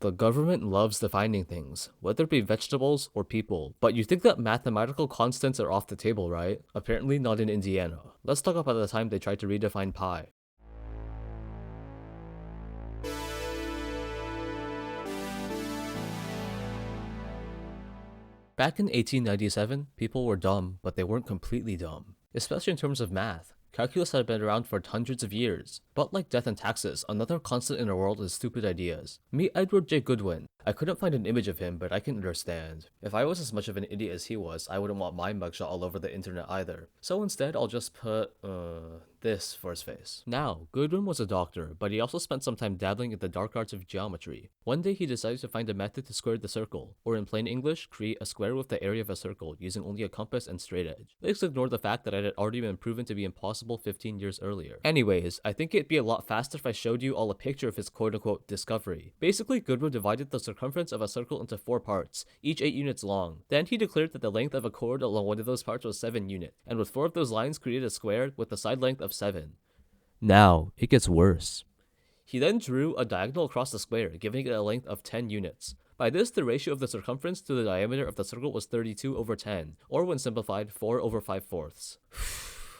The government loves defining things, whether it be vegetables or people, but you think that mathematical constants are off the table, right? Apparently not in Indiana. Let's talk about the time they tried to redefine pi. Back in 1897, people were dumb, but they weren't completely dumb, especially in terms of math. Calculus had been around for hundreds of years, but like death and taxes, another constant in our world is stupid ideas. Meet Edward J. Goodwin. I couldn't find an image of him, but I can understand. If I was as much of an idiot as he was, I wouldn't want my mugshot all over the internet either. So instead, I'll just put, this for his face. Now, Goodwin was a doctor, but he also spent some time dabbling in the dark arts of geometry. One day he decided to find a method to square the circle, or in plain English, create a square with the area of a circle using only a compass and straight edge. Let's ignore the fact that it had already been proven to be impossible 15 years earlier. Anyways, I think it'd be a lot faster if I showed you all a picture of his quote-unquote discovery. Basically, Goodwin divided the circumference of a circle into 4 parts, each 8 units long. Then he declared that the length of a chord along one of those parts was 7 units, and with 4 of those lines created a square with a side length of 7. Now, it gets worse. He then drew a diagonal across the square, giving it a length of 10 units. By this, the ratio of the circumference to the diameter of the circle was 32 over 10, or when simplified, 4 over 5 fourths.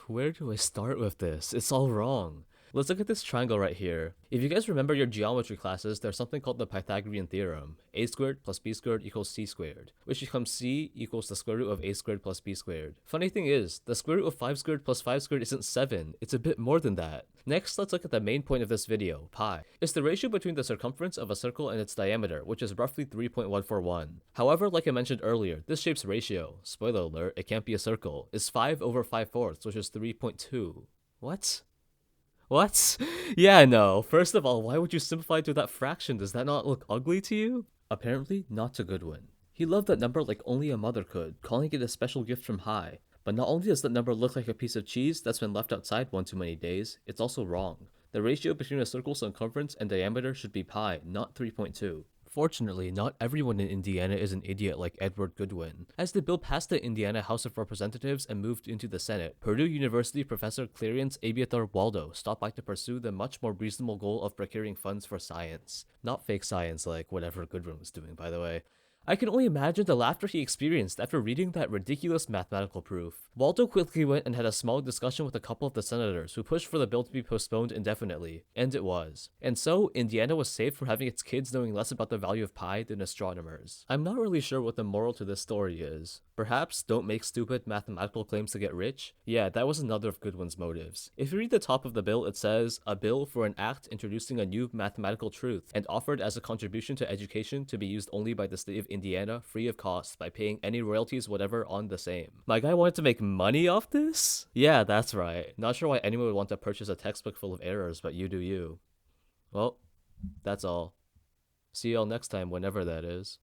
Where do I start with this? It's all wrong. Let's look at this triangle right here. If you guys remember your geometry classes, there's something called the Pythagorean theorem. A squared plus b squared equals c squared, which becomes c equals the square root of a squared plus b squared. Funny thing is, the square root of 5 squared plus 5 squared isn't 7, it's a bit more than that. Next, let's look at the main point of this video, pi. It's the ratio between the circumference of a circle and its diameter, which is roughly 3.141. However, like I mentioned earlier, this shape's ratio, spoiler alert, it can't be a circle, is 5 over 5 fourths, which is 3.2. What? What? Yeah, no. First of all, why would you simplify to that fraction? Does that not look ugly to you? Apparently, not to Goodwin. He loved that number like only a mother could, calling it a special gift from high. But not only does that number look like a piece of cheese that's been left outside one too many days, it's also wrong. The ratio between a circle's circumference and diameter should be pi, not 3.2. Fortunately, not everyone in Indiana is an idiot like Edward Goodwin. As the bill passed the Indiana House of Representatives and moved into the Senate, Purdue University professor Clarence Abiathar Waldo stopped by to pursue the much more reasonable goal of procuring funds for science. Not fake science like whatever Goodwin was doing, by the way. I can only imagine the laughter he experienced after reading that ridiculous mathematical proof. Waldo quickly went and had a small discussion with a couple of the senators who pushed for the bill to be postponed indefinitely, and it was. And so, Indiana was saved from having its kids knowing less about the value of pi than astronomers. I'm not really sure what the moral to this story is. Perhaps don't make stupid mathematical claims to get rich? Yeah, that was another of Goodwin's motives. If you read the top of the bill, it says, "A bill for an act introducing a new mathematical truth and offered as a contribution to education to be used only by the state of Indiana free of cost by paying any royalties whatever on the same." My guy wanted to make money off this? Yeah, that's right. Not sure why anyone would want to purchase a textbook full of errors, but you do you. Well, that's all. See y'all next time, whenever that is.